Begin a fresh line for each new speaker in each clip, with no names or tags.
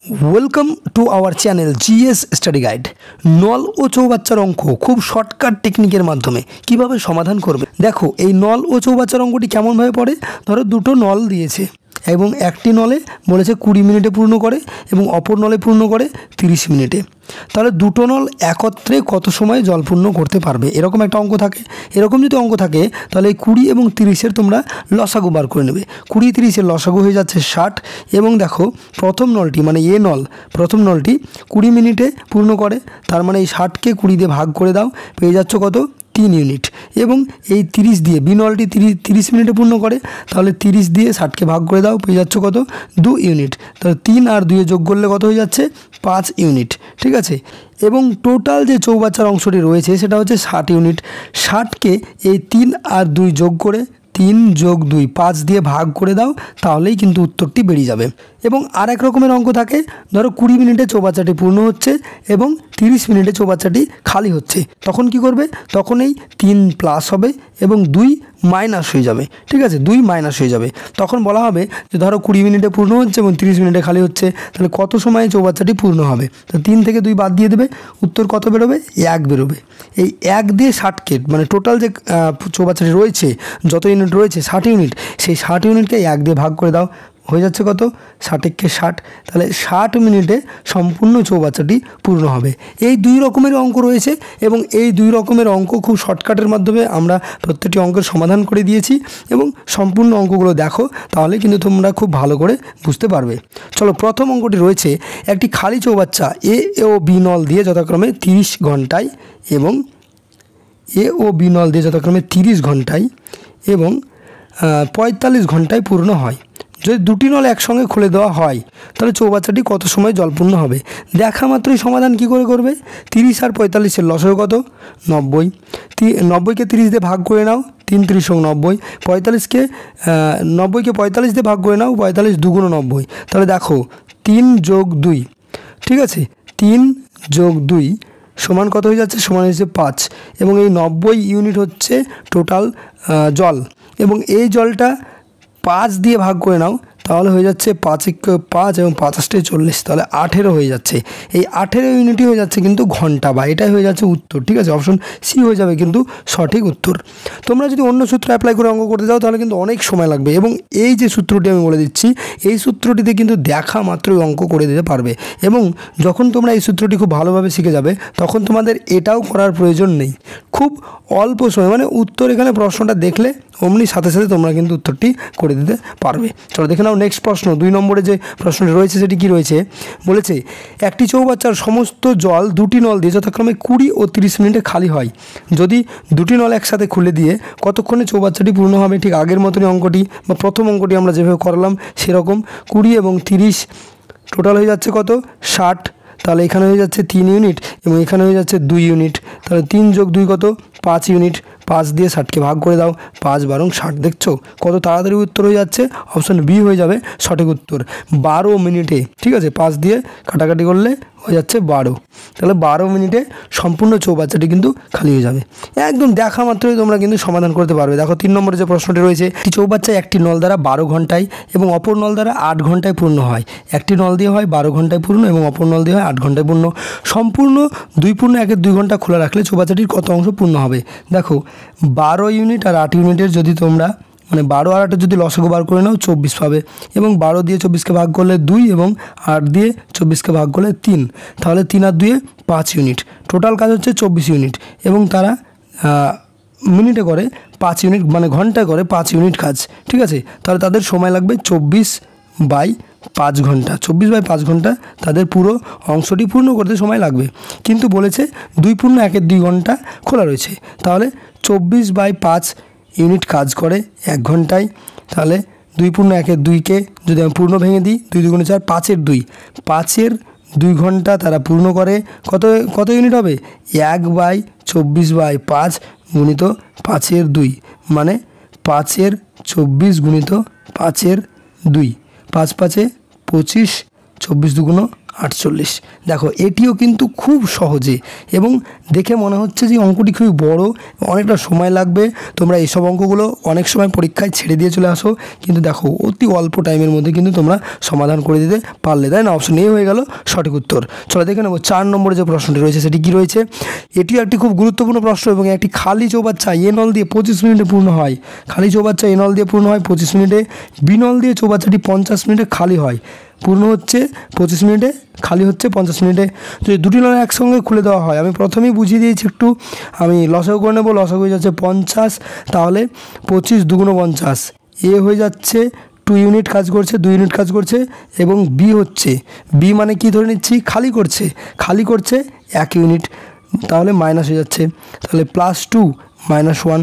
Welcome to our channel GS study guide. নল ও চৌবাচ্চার অঙ্ক খুব শর্টকাট টেকনিকের মাধ্যমে কিভাবে সমাধান করবে। দেখো, এই নল ও চৌবাচ্চার অঙ্কটি কেমনভাবে পড়ে। ধরো দুটো নল দিয়েছে এবং একটি নলে বলেছে 20 মিনিটে পূর্ণ করে এবং অপর নলে পূর্ণ করে 30 মিনিটে। তাহলে দুটো নল একত্রে কত সময় জল পূর্ণ করতে পারবে, এরকম একটা অঙ্ক থাকে। এরকম যদি অঙ্ক থাকে তাহলে এই 20 এবং 30-এর তোমরা লসাগু বার করে নেবে। 20-30-এর লসাগু হয়ে যাচ্ছে 60। এবং দেখো প্রথম নলটি মানে এ নল, প্রথম নলটি 20 মিনিটে পূর্ণ করে, তার মানে এই 60কে 20 দিয়ে ভাগ করে দাও, পেয়ে যাচ্ছ কত 3 ইউনিট। এবং এই 30 দিয়ে বি নলটি 30 মিনিটে পূর্ণ করে, তাহলে 30 দিয়ে 60কে ভাগ করে দাও, পেয়ে যাচ্ছ কত 2 ইউনিট। তাহলে 3 আর 2 যোগ করলে কত হয়ে যাচ্ছে 5 ইউনিট, ঠিক আছে। এবং টোটাল যে চৌবাচ্চার অংশটি রয়েছে সেটা হচ্ছে 60 ইউনিট। 60কে এই 3 আর 2 যোগ করে 3 যোগ 2 5 দিয়ে ভাগ করে দাও, তাহলেই কিন্তু উত্তরটি বেরিয়ে যাবে। এবং আর এক রকমের অঙ্ক থাকে, ধরো 20 মিনিটে চৌবাচ্চাটি পূর্ণ হচ্ছে এবং 30 মিনিটে চৌবাচ্চাটি খালি হচ্ছে। তখন কি করবে, তখন এই 3 প্লাস হবে এবং 2 মাইনাস হয়ে যাবে, ঠিক আছে, 2 মাইনাস হয়ে যাবে। তখন বলা হবে যে ধরো 20 মিনিটে পূর্ণ হচ্ছে এবং 30 মিনিটে খালি হচ্ছে, তাহলে কত সময়ে চৌবাচ্চাটি পূর্ণ হবে। তো 3 থেকে 2 বাদ দিয়ে দেবে, উত্তর কত বেরোবে 1 বেরোবে। এই 1 দিয়ে 60কে মানে টোটাল যে চৌবাচ্চাটি রয়েছে, যত ইউনিট রয়েছে 60 ইউনিট, সেই 60 ইউনিটকে 1 দিয়ে ভাগ করে দাও, হয়ে যাচ্ছে কত 60-কে 60। তাহলে 60 মিনিটে সম্পূর্ণ চৌবাচ্চাটি পূর্ণ হবে। এই দুই রকমের অঙ্ক রয়েছে এবং এই দুই রকমের অঙ্ক খুব শর্টকাটের মাধ্যমে আমরা প্রত্যেকটি অঙ্কের সমাধান করে দিয়েছি। এবং সম্পূর্ণ অঙ্কগুলো দেখো, তাহলে কিন্তু তোমরা খুব ভালো করে বুঝতে পারবে। চলো, প্রথম অঙ্কটি রয়েছে একটি খালি চৌবাচ্চা এ ও বি নল দিয়ে যথাক্রমে 30 ঘন্টায় এবং এ ও বি নল দিয়ে যথাক্রমে 30 ঘন্টায় এবং 45 ঘন্টায় পূর্ণ হয়। যদি দুটি নল একসঙ্গে খুলে দেওয়া হয় তাহলে চৌবাচ্চাটি কত সময় জলপূর্ণ হবে। দেখা মাত্রই সমাধান কি করে করবে। 30 আর 45-এর লসাগু কত 90। 90-কে 30 দিয়ে ভাগ করে নাও, 3 × 3 = 90। 45-কে 90-কে 45 দিয়ে ভাগ করে নাও, 45 × 2 = 90। তাহলে দেখো 3 যোগ 2, ঠিক আছে, 3 যোগ 2 সমান কত হয়ে যাচ্ছে, সমান হচ্ছে 5। এবং এই 90 ইউনিট হচ্ছে টোটাল জল। এবং এই জলটা 5 দিয়ে ভাগ করে নাও, তাহলে হয়ে যাচ্ছে 5 × 5 এবং 5 × 8 = 40, তাহলে 18 হয়ে যাচ্ছে। এই 18 ইউনিটই হয়ে যাচ্ছে কিন্তু ঘন্টা, বা এটাই হয়ে যাচ্ছে উত্তর, ঠিক আছে। অপশন সি হয়ে যাবে কিন্তু সঠিক উত্তর। তোমরা যদি অন্য সূত্র অ্যাপ্লাই করে অঙ্ক করতে যাও তাহলে কিন্তু অনেক সময় লাগবে। এবং এই যে সূত্রটি আমি বলে দিচ্ছি, এই সূত্রটিতে কিন্তু দেখা মাত্রই অঙ্ক করে দিতে পারবে। এবং যখন তোমরা এই সূত্রটি খুব ভালোভাবে শিখে যাবে তখন তোমাদের এটাও করার প্রয়োজন নেই। খুব অল্প সময় মানে উত্তর এখানে প্রশ্নটা দেখলে অমনি সাথে সাথে তোমরা কিন্তু উত্তরটি করে দিতে পারবে। চলো দেখে নাও নেক্সট প্রশ্ন। 2 নম্বরে যে প্রশ্নটি রয়েছে সেটি কি রয়েছে, বলেছে একটি চৌবাচ্চার সমস্ত জল দুটি নল দিয়ে যথাক্রমে 20 ও 30 মিনিটে খালি হয়। যদি দুটি নল একসাথে খুলে দিয়ে কতক্ষণে চৌবাচ্চাটি পূর্ণ হবে। ঠিক আগের মতনই অঙ্কটি বা প্রথম অঙ্কটি আমরা যেভাবে করলাম সেরকম 20 এবং 30 টোটাল হয়ে যাচ্ছে কত 60। তাহলে এখানে হয়ে যাচ্ছে 3 ইউনিট এবং এখানে হয়ে যাচ্ছে 2 ইউনিট। তাহলে 3 যোগ 2 কত 5 ইউনিট। 5 দিয়ে 60কে ভাগ করে দাও, 5 × 12 = 60। দেখছো কত তাড়াতাড়ি উত্তর হয়ে যাচ্ছে। অপশন বি হয়ে যাবে সঠিক উত্তর। 12 মিনিটে, ঠিক আছে, 5 দিয়ে কাটাকাটি করলে হয়ে যাচ্ছে 12। তাহলে 12 মিনিটে সম্পূর্ণ চৌবাচ্চাটি কিন্তু খালি হয়ে যাবে। একদম দেখা মাত্রই তোমরা কিন্তু সমাধান করতে পারবে। দেখো 3 নম্বরে যে প্রশ্নটি রয়েছে, একটি চৌবাচ্চায় একটি নল দ্বারা 12 ঘন্টায় এবং অপর নল দ্বারা 8 ঘন্টায় পূর্ণ হয়। একটি নল দিয়ে হয় 12 ঘন্টায় পূর্ণ এবং অপর নল দিয়ে হয় 8 ঘন্টায় পূর্ণ। সম্পূর্ণ 2 পূর্ণ 1-এর 2 ঘন্টা খোলা রাখলে চৌবাচ্চাটির কত অংশ পূর্ণ হবে। দেখো 12 ইউনিট আর 8 ইউনিটের যদি তোমরা মানে 12 আর 8-এর যদি লসাগু বার করে নাও 24 পাবে। এবং 12 দিয়ে 24কে ভাগ করলে 2 এবং 8 দিয়ে 24কে ভাগ করলে 3, তাহলে 3 আর 2 5 ইউনিট। টোটাল কাজ হচ্ছে 24 ইউনিট এবং তারা মিনিটে করে 5 ইউনিট মানে ঘন্টায় করে 5 ইউনিট কাজ, ঠিক আছে। তাহলে তাদের সময় লাগবে 24/5 ঘন্টা। 24/5 ঘন্টা তাদের পুরো অংশটি পূর্ণ করতে সময় লাগবে। কিন্তু বলেছে 2 পূর্ণ 1-এর 2 ঘন্টা খোলা রয়েছে, তাহলে 24/5 ইউনিট কাজ করে 1 ঘন্টায়। তাহলে 2 পূর্ণ 1-এর 2-কে যদি আমি পূর্ণ ভেঙে দিই, 2 × 2 = 4, 5-এর 2, 5-এর 2 ঘন্টা তারা পূর্ণ করে কত ইউনিট হবে 1/24/5 গুণিত 5-এর 2 মানে 5-এর 24 গুণিত 5-এর 2, 5 × 5 = 25, 24 দুগুণ 48। দেখো এটিও কিন্তু খুব সহজে এবং দেখে মনে হচ্ছে যে অঙ্কটি খুবই বড়, অনেকটা সময় লাগবে। তোমরা এইসব অঙ্কগুলো অনেক সময় পরীক্ষায় ছেড়ে দিয়ে চলে আসো, কিন্তু দেখো অতি অল্প টাইমের মধ্যে কিন্তু তোমরা সমাধান করে দিতে পারলে, তাই না? অপশন এ হয়ে গেল সঠিক উত্তর। চলো দেখে নেবো 4 নম্বরে যে প্রশ্নটি রয়েছে সেটি কী রয়েছে। এটিও একটি খুব গুরুত্বপূর্ণ প্রশ্ন এবং একটি খালি চৌবাচ্চা এ নল দিয়ে 25 মিনিটে পূর্ণ হয়। খালি চৌবাচ্চা এ নল দিয়ে পূর্ণ হয় 25 মিনিটে, বি নল দিয়ে চৌবাচ্চাটি 50 মিনিটে খালি হয়। পূর্ণ হচ্ছে 25 মিনিটে, খালি হচ্ছে 50 মিনিটে। যদি দুটি নল একসঙ্গে খুলে দেওয়া হয়, আমি প্রথমেই বুঝিয়ে দিয়েছি একটু, আমি লসাগু করে নেবো। লসাগু হয়ে যাচ্ছে 50, তাহলে 25 দুগুণ 50, এ হয়ে যাচ্ছে 2 ইউনিট কাজ করছে, 2 ইউনিট কাজ করছে। এবং বি হচ্ছে, বি মানে কি ধরে নিচ্ছি, খালি করছে 1 ইউনিট, তাহলে মাইনাস হয়ে যাচ্ছে, তাহলে +2 -1।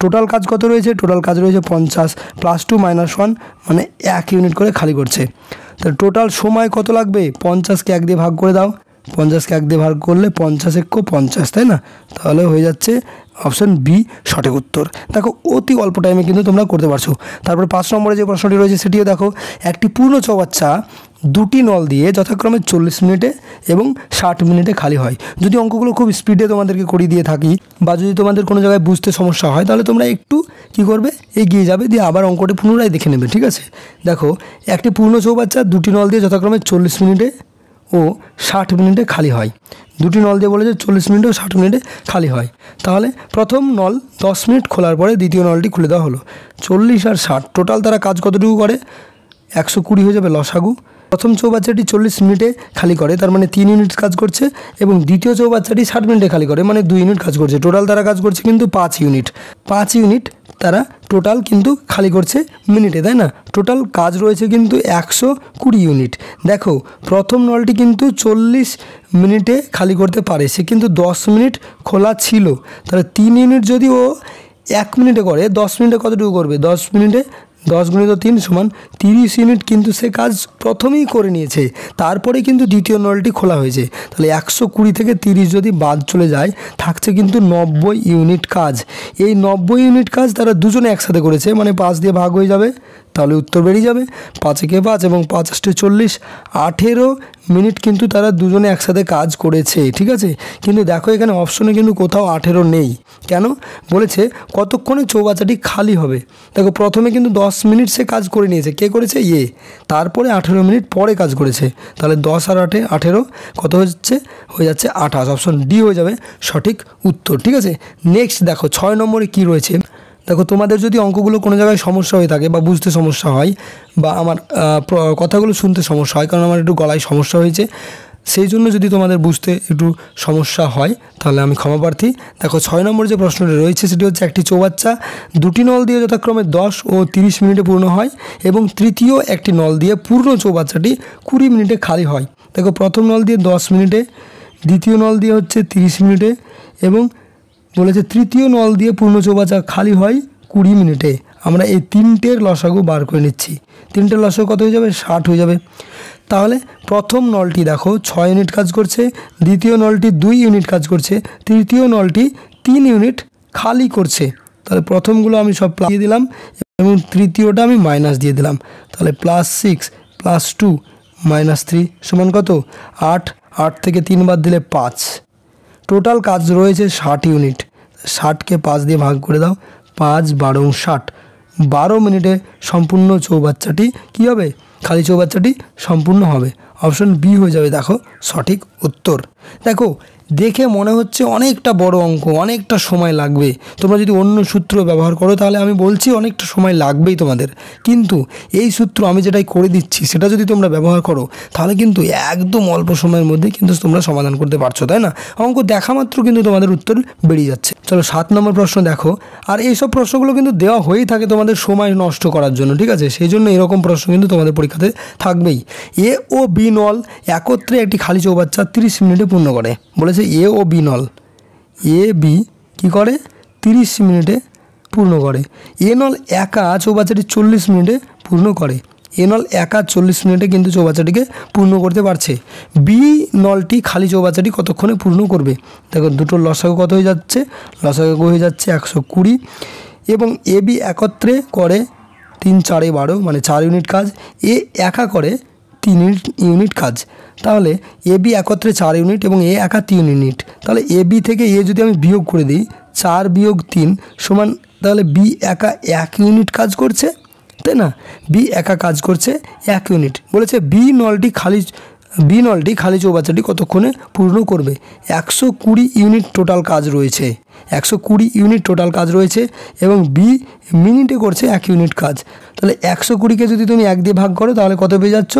টোটাল কাজ কত রয়েছে, টোটাল কাজ রয়েছে 50, +2 -1 মানে 1 ইউনিট করে খালি করছে। তাহলে টোটাল সময় কত লাগবে, 50কে 1 দিয়ে ভাগ করে দাও, 50কে 1 দিয়ে ভাগ করলে 50 × 50, তাই না? তাহলে হয়ে যাচ্ছে অপশন বি সঠিক উত্তর। দেখো অতি অল্প টাইমে কিন্তু তোমরা করতে পারছো। তারপরে 5 নম্বরে যে প্রশ্নটি রয়েছে সেটিও দেখো, একটি পূর্ণ চৌবাচ্চা দুটি নল দিয়ে যথাক্রমে 40 মিনিটে এবং 60 মিনিটে খালি হয়। যদি অঙ্কগুলো খুব স্পিডে তোমাদেরকে করিয়ে দিয়ে থাকি বা যদি তোমাদের কোনো জায়গায় বুঝতে সমস্যা হয়, তাহলে তোমরা একটু কী করবে, এগিয়ে যাবে, দিয়ে আবার অঙ্কটি পুনরায় দেখে নেবে, ঠিক আছে? দেখো একটি পূর্ণ চৌবাচ্চা দুটি নল দিয়ে যথাক্রমে 40 মিনিটে ও 60 মিনিটে খালি হয়। দুটি নল দিয়ে বলেছে 40 মিনিটে ও 60 মিনিটে খালি হয়। তাহলে প্রথম নল 10 মিনিট খোলার পরে দ্বিতীয় নলটি খুলে দেওয়া হলো। 40 আর 60 টোটাল তারা কাজ কতটুকু করে, 120 হয়ে যাবে লসাগু। প্রথম চৌবাচ্চাটি 40 মিনিটে খালি করে, তার মানে 3 ইউনিট কাজ করছে, এবং দ্বিতীয় চৌবাচ্চাটি 60 মিনিটে খালি করে, মানে 2 ইউনিট কাজ করছে। টোটাল তারা কাজ করছে কিন্তু 5 ইউনিট। 5 ইউনিট তারা টোটাল কিন্তু খালি করছে মিনিটে, তাই না? টোটাল কাজ রয়েছে কিন্তু 120 ইউনিট। দেখো প্রথম নলটি কিন্তু 40 মিনিটে খালি করতে পারে, সে কিন্তু 10 মিনিট খোলা ছিল। তাহলে 3 ইউনিট যদি ও 1 মিনিটে করে, 10 মিনিটে কতটুকু করবে, 10 মিনিটে 10 × 3 = 30 ইউনিট কিন্তু সে কাজ প্রথমেই করে নিয়েছে, তারপরে কিন্তু দ্বিতীয় নলটি খোলা হয়েছে। তাহলে 120 থেকে 30 যদি বাদ চলে যায়, থাকছে কিন্তু 90 ইউনিট কাজ। এই 90 ইউনিট কাজ তারা দুজনে একসাথে করেছে, মানে 5 দিয়ে ভাগ হয়ে যাবে, তাহলে উত্তর বেরিয়ে যাবে। 5 × 5 এবং 5 × 8 = 40, 18 মিনিট কিন্তু তারা দুজনে একসাথে কাজ করেছে, ঠিক আছে? কিন্তু দেখো এখানে অপশনে কিন্তু কোথাও 18 নেই। কেন বলেছে কতক্ষণে চৌবাচ্চাটি খালি হবে। দেখো প্রথমে কিন্তু 10 মিনিট সে কাজ করে নিয়েছে, কে করেছে, এ। তারপরে 18 মিনিট পরে কাজ করেছে, তাহলে 10 আর 8 18 কত হচ্ছে, হয়ে যাচ্ছে 28। অপশন ডি হয়ে যাবে সঠিক উত্তর, ঠিক আছে? নেক্সট দেখো 6 নম্বরে কি রয়েছে। দেখো তোমাদের যদি অঙ্কগুলো কোনো জায়গায় সমস্যা হয়ে থাকে বা বুঝতে সমস্যা হয় বা আমার কথাগুলো শুনতে সমস্যা হয়, কারণ আমার একটু গলায় সমস্যা হয়েছে, সেই জন্য যদি তোমাদের বুঝতে একটু সমস্যা হয় তাহলে আমি ক্ষমা প্রার্থী। দেখো 6 নম্বর যে প্রশ্নটি রয়েছে সেটি হচ্ছে, একটি চৌবাচ্চা দুটি নল দিয়ে যথাক্রমে 10 ও 30 মিনিটে পূর্ণ হয় এবং তৃতীয় একটি নল দিয়ে পূর্ণ চৌবাচ্চাটি 20 মিনিটে খালি হয়। দেখো প্রথম নল দিয়ে 10 মিনিটে, দ্বিতীয় নল দিয়ে হচ্ছে 30 মিনিটে, এবং বলেছে তৃতীয় নল দিয়ে পূর্ণ চৌবাচ্চা খালি হয় 20 মিনিটে। আমরা এই তিনটের লসাগু বার করে নিচ্ছি। তিনটের লসাগু কত হয়ে যাবে, 60 হয়ে যাবে। তাহলে প্রথম নলটি দেখো 6 ইউনিট কাজ করছে, দ্বিতীয় নলটি 2 ইউনিট কাজ করছে, তৃতীয় নলটি 3 ইউনিট খালি করছে। তাহলে প্রথমগুলো আমি সব প্লাস দিয়ে দিলাম এবং তৃতীয়টা আমি মাইনাস দিয়ে দিলাম। তাহলে +6 +2 -3 সমান কত, 8। 8 থেকে 3 বাদ দিলে 5। টোটাল কাজ রয়েছে 60 ইউনিট। 60কে 5 দিয়ে ভাগ করে দাও, 5 12 60, 12 মিনিটে সম্পূর্ণ চৌবাচ্চাটি কী হবে, খালি চৌবাচ্চাটি সম্পূর্ণ হবে। অপশন বি হয়ে যাবে দেখো সঠিক উত্তর। দেখো দেখে মনে হচ্ছে অনেকটা বড় অঙ্ক, অনেকটা সময় লাগবে। তোমরা যদি অন্য সূত্র ব্যবহার করো তাহলে আমি বলছি অনেকটা সময় লাগবেই তোমাদের, কিন্তু এই সূত্র আমি যেটাই করে দিচ্ছি সেটা যদি তোমরা ব্যবহার করো তাহলে কিন্তু একদম অল্প সময়ের মধ্যে কিন্তু তোমরা সমাধান করতে পারছো, তাই না? অঙ্ক দেখা মাত্র কিন্তু তোমাদের উত্তর বেরিয়ে যাচ্ছে। চলো 7 নম্বর প্রশ্ন দেখো। আর এইসব প্রশ্নগুলো কিন্তু দেওয়া হয়েই থাকে তোমাদের সময় নষ্ট করার জন্য, ঠিক আছে? সেই জন্য এরকম প্রশ্ন কিন্তু তোমাদের পরীক্ষাতে থাকবেই। এ ও বি নল একত্রে একটি খালি চৌবাচ্চা 30 মিনিটে পূর্ণ করে। বলেছে এ ও বি নল, এ বি কী করে, 30 মিনিটে পূর্ণ করে। এ নল একা চৌবাচ্চাটি 40 মিনিটে পূর্ণ করে। এ নল একা 40 মিনিটে কিন্তু চৌবাচ্চাটিকে পূর্ণ করতে পারছে। বি নলটি খালি চৌবাচ্চাটি কতক্ষণে পূর্ণ করবে। দেখো দুটো লসাগু কত হয়ে যাচ্ছে, লসাগু হয়ে যাচ্ছে 120, এবং এ বি একত্রে করে 3 × 4 = 12, মানে 4 ইউনিট কাজ। এ একা করে 3 ইউনিট কাজ। তাহলে এ বি একত্রে 4 ইউনিট এবং এ একা 3 ইউনিট। তাহলে এ বি থেকে এ যদি আমি বিয়োগ করে দিই 4 বিয়োগ 3 সমান, তাহলে বি একা 1 ইউনিট কাজ করছে, তাই না? বি একা কাজ করছে 1 ইউনিট। বলেছে বি নলটি খালি চৌবাচ্চাটি কতক্ষণে পূর্ণ করবে? 120 ইউনিট টোটাল কাজ রয়েছে, 120 ইউনিট টোটাল কাজ রয়েছে এবং বি মিনিটে করছে 1 ইউনিট কাজ। তাহলে 120কে যদি তুমি 1 দিয়ে ভাগ করো তাহলে কত পেয়ে যাচ্ছ?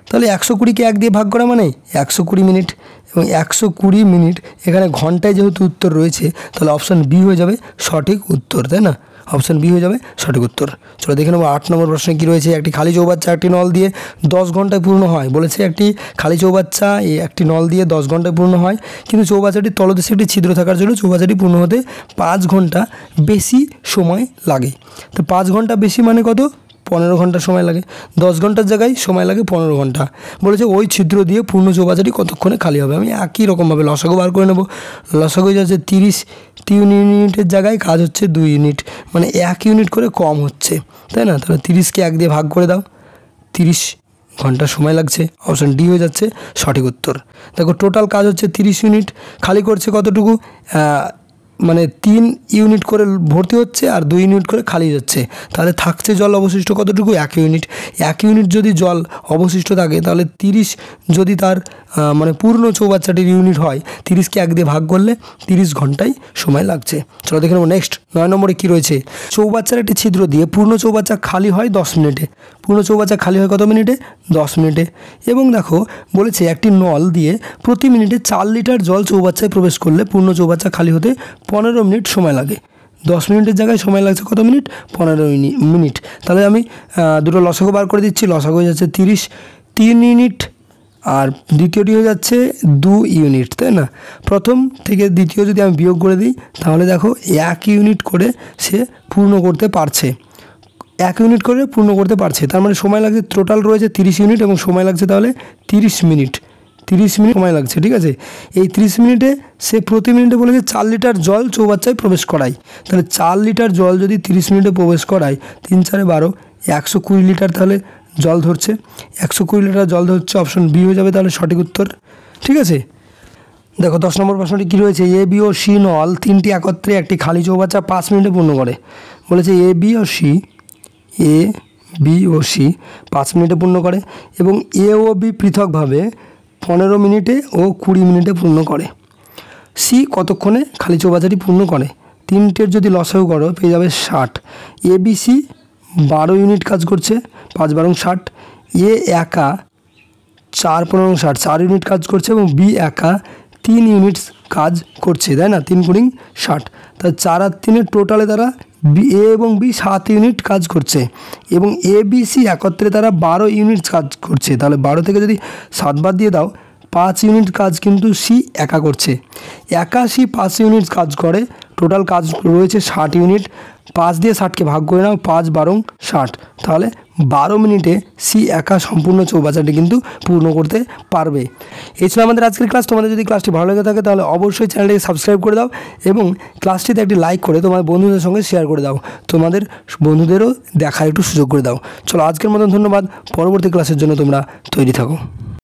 তাহলে 120কে 1 দিয়ে ভাগ করা মানে 120 মিনিট, এবং 120 মিনিট এখানে ঘন্টায় যেহেতু উত্তর রয়েছে তাহলে অপশান বি হয়ে যাবে সঠিক উত্তর, তাই না? অপশান বি হয়ে যাবে সঠিক উত্তর। চলো দেখে নেবো 8 নম্বর প্রশ্নে কী রয়েছে। একটি খালি চৌবাচ্চা একটি নল দিয়ে 10 ঘন্টায় পূর্ণ হয়। বলেছে একটি খালি চৌবাচ্চা একটি নল দিয়ে 10 ঘন্টায় পূর্ণ হয়, কিন্তু চৌবাচ্চাটির তলদেশে একটি ছিদ্র থাকার জন্য চৌবাচ্চাটি পূর্ণ হতে 5 ঘন্টা বেশি সময় লাগে। তো 5 ঘন্টা বেশি মানে কত? 15 ঘন্টা সময় লাগে। 10 ঘন্টার জায়গায় সময় লাগে 15 ঘন্টা। বলেছে ওই ছিদ্র দিয়ে পূর্ণ চৌবাচ্চাটি কতক্ষণে খালি হবে? আমি একই রকমভাবে লসাগু বার করে নেব। লসাগু যাচ্ছে 30, 3 ইউনিটের জায়গায় কাজ হচ্ছে 2 ইউনিট, মানে 1 ইউনিট করে কম হচ্ছে, তাই না? তাহলে 30কে 1 দিয়ে ভাগ করে দাও, 30 ঘন্টা সময় লাগছে। অপশান ডি হয়ে যাচ্ছে সঠিক উত্তর। দেখো টোটাল কাজ হচ্ছে 30 ইউনিট, খালি করছে কতটুকু? মানে 3 ইউনিট করে ভর্তি হচ্ছে আর 2 ইউনিট করে খালি যাচ্ছে। তাহলে থাকছে জল অবশিষ্ট কতটুকু? 1 ইউনিট। 1 ইউনিট যদি জল অবশিষ্ট থাকে তাহলে 30 যদি তার মানে পূর্ণ চৌবাচ্চাটির ইউনিট হয়, 30কে 1 দিয়ে ভাগ করলে 30 ঘন্টায় সময় লাগছে। চলো দেখে নেবো নেক্সট 9 নম্বরে কী রয়েছে। চৌবাচ্চার একটি ছিদ্র দিয়ে পূর্ণ চৌবাচ্চা খালি হয় 10 মিনিটে। পূর্ণ চৌবাচ্চা খালি হয় কত মিনিটে? 10 মিনিটে। এবং দেখো বলেছে একটি নল দিয়ে প্রতি মিনিটে 4 লিটার জল চৌবাচ্চায় প্রবেশ করলে পূর্ণ চৌবাচ্চা খালি হতে 15 মিনিট সময় লাগে। 10 মিনিটের জায়গায় সময় লাগছে কত মিনিট? 15 মিনিট। তাহলে আমি দুটো লসাগু বার করে দিচ্ছি। লসাগু হয়ে যাচ্ছে 30, 3 ইউনিট, আর দ্বিতীয়টি হয়ে যাচ্ছে 2 ইউনিট, তাই না? প্রথম থেকে দ্বিতীয় যদি আমি বিয়োগ করে দিই তাহলে দেখো 1 ইউনিট করে সে পূর্ণ করতে পারছে, 1 ইউনিট করে পূর্ণ করতে পারছে। তার মানে সময় লাগছে টোটাল রয়েছে 30 ইউনিট এবং সময় লাগছে তাহলে 30 মিনিট। 30 মিনিট সময় লাগছে, ঠিক আছে? এই 30 মিনিটে সে প্রতি মিনিটে বলেছে 4 লিটার জল চৌবাচ্চায় প্রবেশ করায়। তাহলে 4 লিটার জল যদি 30 মিনিটে প্রবেশ করায়, 3 4 12, 120 লিটার তাহলে জল ধরছে। 120 লিটার জল ধরছে, অপশন বি হয়ে যাবে তাহলে সঠিক উত্তর, ঠিক আছে? দেখো 10 নম্বর প্রশ্নটি কী রয়েছে। এ বি ও সি নল 3টি একত্রে একটি খালি চৌবাচ্চা 5 মিনিটে পূর্ণ করে। বলেছে এ বি ও সি 5 মিনিটে পূর্ণ করে এবং এ ও বি পৃথকভাবে 15 মিনিটে ও 20 মিনিটে পূর্ণ করে। সি কতক্ষণে খালি চৌবাচ্চাটি পূর্ণ করে? 3টের যদি লসাগু করো পেয়ে যাবে 60। এ বি সি 12 ইউনিট কাজ করছে, 5 12 60। এ একা 4 15 60, 4 ইউনিট কাজ করছে এবং বি একা 3 ইউনিট কাজ করছে, তাই না? 3 গুণিং 60। তাহলে 4 আর 3 টোটালে তারা এ এবং বি 7 ইউনিট কাজ করছে এবং এ বি সি একত্রে তারা 12 ইউনিট কাজ করছে। তাহলে 12 থেকে যদি 7 বাদ দিয়ে দাও, 5 ইউনিট কাজ কিন্তু সি একা করছে। একা সি 5 ইউনিট কাজ করে, টোটাল কাজ রয়েছে 60 ইউনিট। 5 দিয়ে 60কে ভাগ করে নাও, 5 12 60, তাহলে 12 মিনিটে সি একা সম্পূর্ণ চৌবাচ্চাটি কিন্তু পূর্ণ করতে পারবে। এই ছিল আমাদের আজকের ক্লাস। তোমাদের যদি ক্লাসটি ভালো লেগে থাকে তাহলে অবশ্যই চ্যানেলটিকে সাবস্ক্রাইব করে দাও এবং ক্লাসটিতে একটি লাইক করে তোমার বন্ধুদের সঙ্গে শেয়ার করে দাও। তোমাদের বন্ধুদেরও দেখার একটু সুযোগ করে দাও। চলো আজকের মতন ধন্যবাদ। পরবর্তী ক্লাসের জন্য তোমরা তৈরি থাকো।